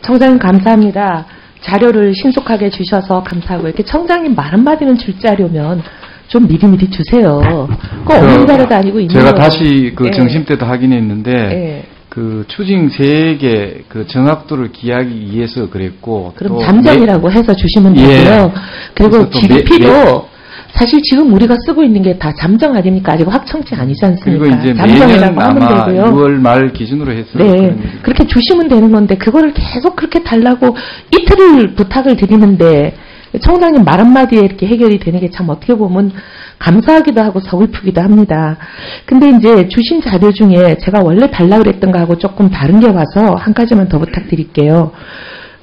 청장님 감사합니다. 자료를 신속하게 주셔서 감사하고 이렇게 청장님 말 한마디는 줄 자료면 좀 미리미리 주세요. 그 없는 자료도 아니고 있는 제가 거고. 다시 그 예. 정심 때도 확인했는데 예. 그 추징 세액의 그 정확도를 기하기 위해서 그랬고 그럼 또 잠정이라고 해서 주시면 되고요. 예. 그리고 그래서 또 GDP도 사실 지금 우리가 쓰고 있는 게 다 잠정 아닙니까? 아직 확정치 아니지 않습니까? 그리고 이제 잠정이라고 매년 하면 아마 되고요. 6월 말 기준으로 해서 네, 그렇게 주시면 되는 건데 그거를 계속 그렇게 달라고 이틀을 부탁을 드리는데 청장님 말 한마디에 이렇게 해결이 되는 게 참 어떻게 보면 감사하기도 하고 서글프기도 합니다. 근데 이제 주신 자료 중에 제가 원래 달라고 그랬던 거하고 조금 다른 게 와서 한 가지만 더 부탁드릴게요.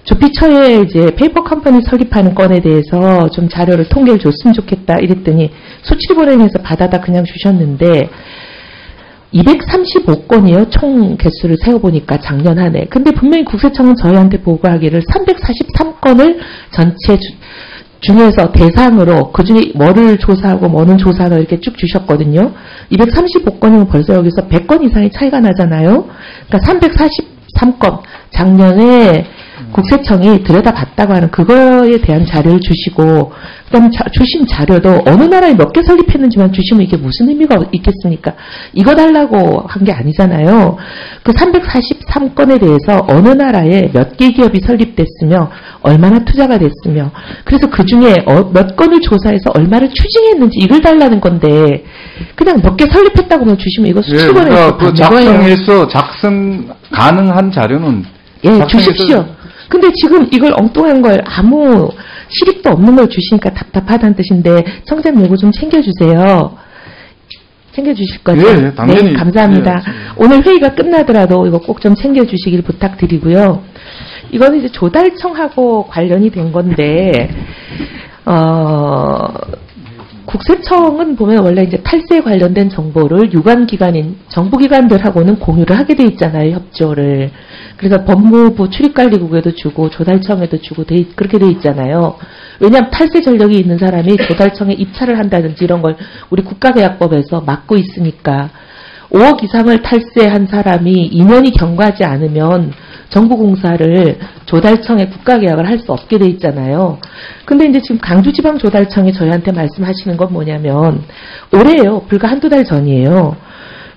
조피처에 이제 페이퍼 컴퍼니 설립하는 건에 대해서 좀 자료를 통계를 줬으면 좋겠다 이랬더니 수치본행에서 받아다 그냥 주셨는데 235건이에요. 총 개수를 세어보니까 작년 한 해. 근데 분명히 국세청은 저희한테 보고하기를 343건을 전체 중에서 대상으로 그중에 뭐를 조사하고 뭐는 조사하고 이렇게 쭉 주셨거든요. 235건이면 벌써 여기서 100건 이상의 차이가 나잖아요. 그러니까 343건 작년에 국세청이 들여다봤다고 하는 그거에 대한 자료를 주시고 그다음에 주신 자료도 어느 나라에 몇 개 설립했는지만 주시면 이게 무슨 의미가 있겠습니까? 이거 달라고 한 게 아니잖아요. 그 343건에 대해서 어느 나라에 몇 개 기업이 설립됐으며 얼마나 투자가 됐으며 그래서 그중에 몇 건을 조사해서 얼마를 추징했는지 이걸 달라는 건데 그냥 몇 개 설립했다고만 주시면 이거 수치본에서 그 작성해서 작성 가능한 자료는 예, 주십시오. 근데 지금 이걸 엉뚱한 걸 아무 실익도 없는 걸 주시니까 답답하다는 뜻인데 청장님 이거 좀 챙겨주세요. 챙겨주실 거죠? 예, 당연히. 네, 감사합니다. 예, 오늘 회의가 끝나더라도 이거 꼭 좀 챙겨주시길 부탁드리고요. 이거는 이제 조달청하고 관련이 된 건데 국세청은 보면 원래 이제 탈세에 관련된 정보를 유관기관인 정부기관들하고는 공유를 하게 돼 있잖아요, 협조를. 그래서 법무부 출입관리국에도 주고 조달청에도 주고 그렇게 돼 있잖아요. 왜냐하면 탈세 전력이 있는 사람이 조달청에 입찰을 한다든지 이런 걸 우리 국가계약법에서 막고 있으니까 5억 이상을 탈세한 사람이 2년이 경과하지 않으면 정부공사를 조달청에 국가계약을 할 수 없게 돼 있잖아요. 근데 이제 지금 강주지방조달청이 저희한테 말씀하시는 건 뭐냐면 올해예요. 불과 한두 달 전이에요.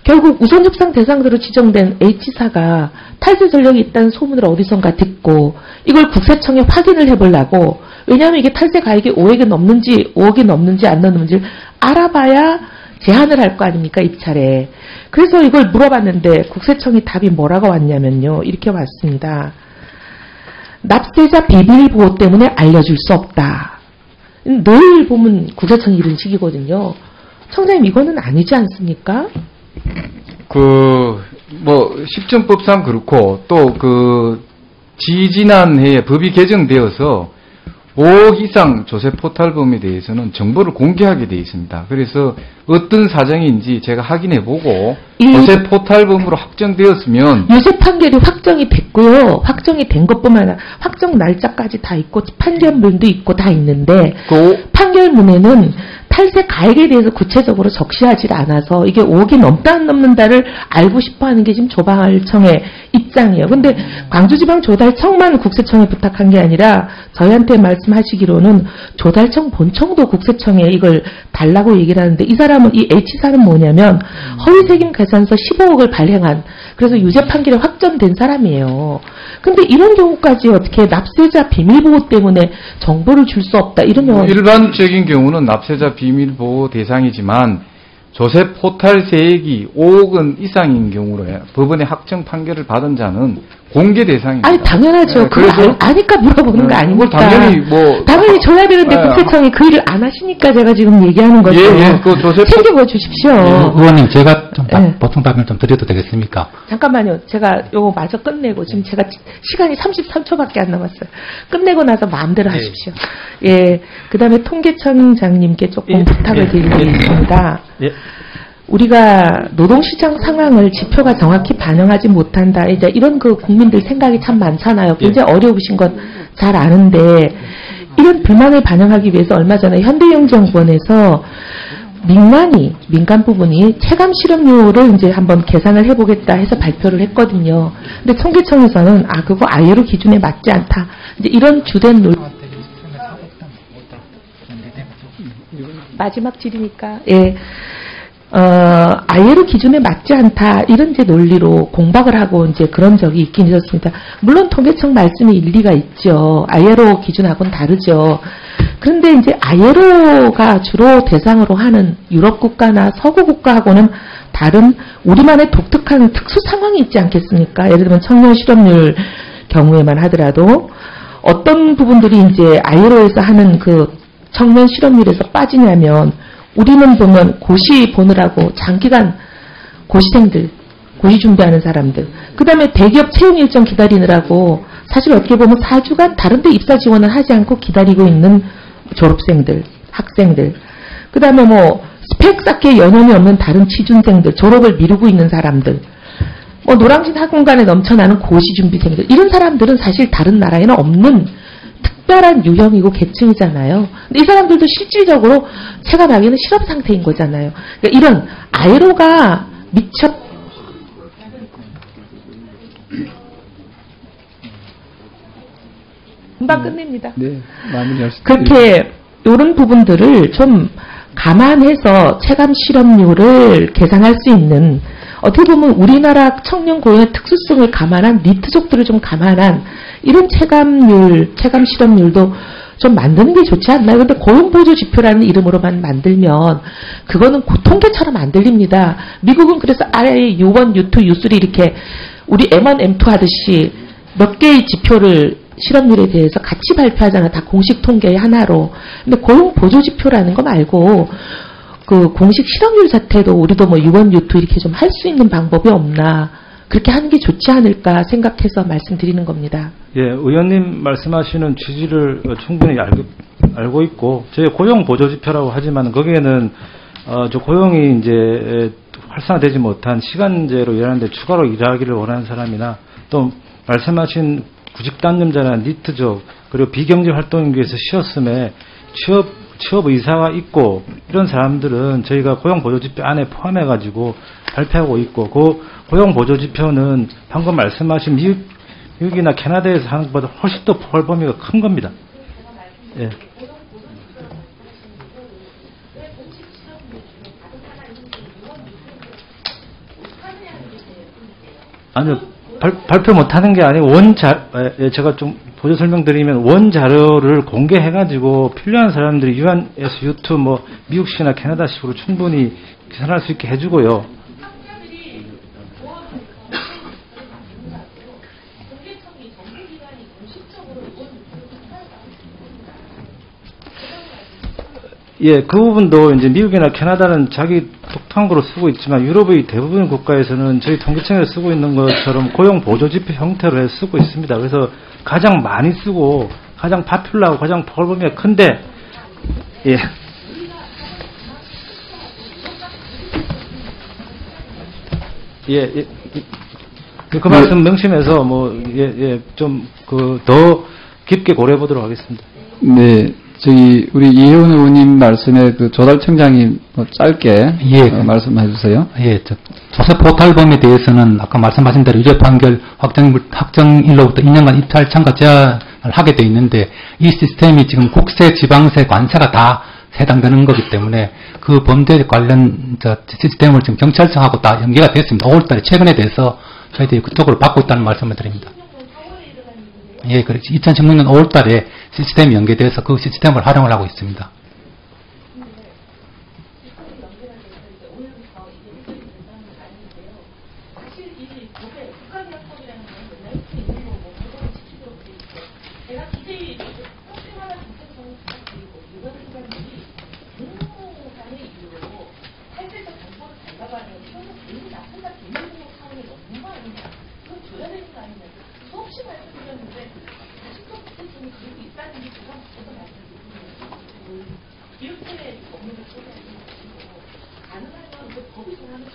결국 우선협상 대상자로 지정된 H사가 탈세 전력이 있다는 소문을 어디선가 듣고 이걸 국세청에 확인을 해보려고 왜냐하면 이게 탈세 가액이 5억이 넘는지 안 넘는지 알아봐야 제한을 할 거 아닙니까 입찰에. 그래서 이걸 물어봤는데 국세청이 답이 뭐라고 왔냐면요. 이렇게 왔습니다. 납세자 비밀보호 때문에 알려줄 수 없다. 늘 보면 국세청이 이런 식이거든요. 청장님 이거는 아니지 않습니까? 십정법상 그렇고 또 지지난 해에 법이 개정되어서 5억 이상 조세 포탈범에 대해서는 정보를 공개하게 되어 있습니다. 그래서 어떤 사정인지 제가 확인해보고 조세 포탈범으로 확정되었으면 유죄 판결이 확정이 됐고요. 확정이 된 것뿐만 아니라 확정 날짜까지 다 있고 판결문도 있고 다 있는데 판결문에는 탈세 가액에 대해서 구체적으로 적시하지 않아서 이게 5억이 넘다 안 넘는다를 알고 싶어하는 게 지금 조달청의 입장이에요. 근데 광주지방조달청만 국세청에 부탁한 게 아니라 저희한테 말씀하시기로는 조달청 본청도 국세청에 이걸 달라고 얘기를 하는데 이 사람은 이 H사는 뭐냐면 허위세금 계산서 15억을 발행한 그래서 유죄 판결이 확정된 사람이에요. 근데 이런 경우까지 어떻게 납세자 비밀보호 때문에 정보를 줄 수 없다 이러면 일반적인 경우는 납세자 비밀보호 대상이지만 조세 포탈세액이 5억 원 이상인 경우로 법원의 확정 판결을 받은 자는 공개 대상입니다. 아니 당연하죠. 네, 그걸 아니까 물어보는 거 아닙니까? 당연히 줘야 되는데 국세청이 그 일을 안 하시니까 제가 지금 얘기하는 거죠. 챙겨봐 주십시오. 의원님 제가 좀 보충 답변을 좀 드려도 되겠습니까? 잠깐만요. 제가 요거 마저 끝내고 지금 제가 시간이 33초밖에 안 남았어요. 끝내고 나서 마음대로 하십시오. 예. 그다음에 통계청장님께 조금 부탁을 드리는 게 있습니다. 우리가 노동시장 상황을 지표가 정확히 반영하지 못한다. 이제 이런 국민들 생각이 참 많잖아요. 굉장히 어려우신 건 잘 아는데 이런 불만을 반영하기 위해서 얼마 전에 현대경제연구원에서 민간 부분이 체감 실업률을 이제 한번 계산을 해보겠다 해서 발표를 했거든요. 근데 통계청에서는 그거 ILO 기준에 맞지 않다. 이제 이런 주된 논 마지막 질이니까 예. ILO 기준에 맞지 않다 이런 이제 논리로 공박을 하고 이제 그런 적이 있긴 있었습니다. 물론 통계청 말씀이 일리가 있죠. ILO 기준하고는 다르죠. 그런데 이제 ILO가 주로 대상으로 하는 유럽 국가나 서구 국가하고는 다른 우리만의 독특한 특수 상황이 있지 않겠습니까? 예를 들면 청년 실업률 경우에만 하더라도 어떤 부분들이 이제 ILO에서 하는 그 청년 실업률에서 빠지냐면 우리는 보면 고시 보느라고 장기간 고시생들, 고시 준비하는 사람들, 그 다음에 대기업 채용 일정 기다리느라고 사실 어떻게 보면 4주간 다른 데 입사 지원을 하지 않고 기다리고 있는 졸업생들, 학생들, 그 다음에 뭐 스펙 쌓기에 여념이 없는 다른 취준생들, 졸업을 미루고 있는 사람들, 뭐 노량진 학원간에 넘쳐나는 고시 준비생들, 이런 사람들은 사실 다른 나라에는 없는 특별한 유형이고 계층이잖아요. 근데 이 사람들도 실질적으로 체감하기에는 실업 상태인 거잖아요. 그러니까 이런 ILO가 미처 금방 끝냅니다. 네, 마무리하시죠. 그렇게 이런 부분들을 좀 감안해서 체감 실업률을 계산할 수 있는, 어떻게 보면 우리나라 청년 고용의 특수성을 감안한 니트족들을 좀 감안한 이런 체감 실업률도 좀 만드는 게 좋지 않나요? 근데 고용보조 지표라는 이름으로만 만들면 그거는 통계처럼 안 들립니다. 미국은 그래서 아예 U1, U2, U3 이렇게 우리 M1, M2 하듯이 몇 개의 지표를 실업률에 대해서 같이 발표하잖아. 다 공식 통계의 하나로. 근데 고용보조지표라는 거 말고 그 공식 실업률 자체도 우리도 뭐 U1, U2 이렇게 좀 할 수 있는 방법이 없나. 그렇게 하는 게 좋지 않을까 생각해서 말씀드리는 겁니다. 예, 의원님 말씀하시는 취지를 충분히 알고 있고, 저희 고용보조지표라고 하지만 거기에는 저 고용이 이제 활성화되지 못한 시간제로 일하는데 추가로 일하기를 원하는 사람이나 또 말씀하신 구직단념자나 니트족 그리고 비경제 활동인기 위해서 쉬었음에 취업 의사가 있고 이런 사람들은 저희가 고용보조지표 안에 포함해가지고 발표하고 있고, 그 고용보조지표는 방금 말씀하신 미국이나 캐나다에서 하는 것보다 훨씬 더 포괄 범위가 큰 겁니다. 예. 아니요, 발표 못하는 게 아니고 제가 좀 보조 설명드리면 원자료를 공개해가지고 필요한 사람들이 U1에서 U2 뭐 미국식이나 캐나다식으로 충분히 계산할 수 있게 해주고요. 예, 그 부분도 이제 미국이나 캐나다는 자기 독특한 거로 쓰고 있지만 유럽의 대부분 국가에서는 저희 통계청에서 쓰고 있는 것처럼 고용보조지표 형태로 해서 쓰고 있습니다. 그래서 가장 많이 쓰고 가장 파퓰러하고 가장 포괄범위가 큰데, 예. 그 말씀 명심해서 좀 더 깊게 고려해 보도록 하겠습니다. 네, 우리 이혜원 의원님 말씀에 그 조달청장님 짧게 말씀해 주세요. 예, 조세 포탈범에 대해서는 아까 말씀하신 대로 유죄 판결 확정일로부터 2년간 입찰 참가 제한을 하게 돼 있는데, 이 시스템이 지금 국세, 지방세, 관세가 다 해당되는 거기 때문에 그 범죄 관련 시스템을 지금 경찰청하고 다 연계가 됐습니다. 5월달에 최근에 돼서 저희들이 그쪽으로 받고 있다는 말씀을 드립니다. 예, 그렇지. 2016년 5월달에 시스템이 연계돼서 그 시스템을 활용을 하고 있습니다. 이렇게 업무를 쏟아내고 가능하면 그 법이 정하는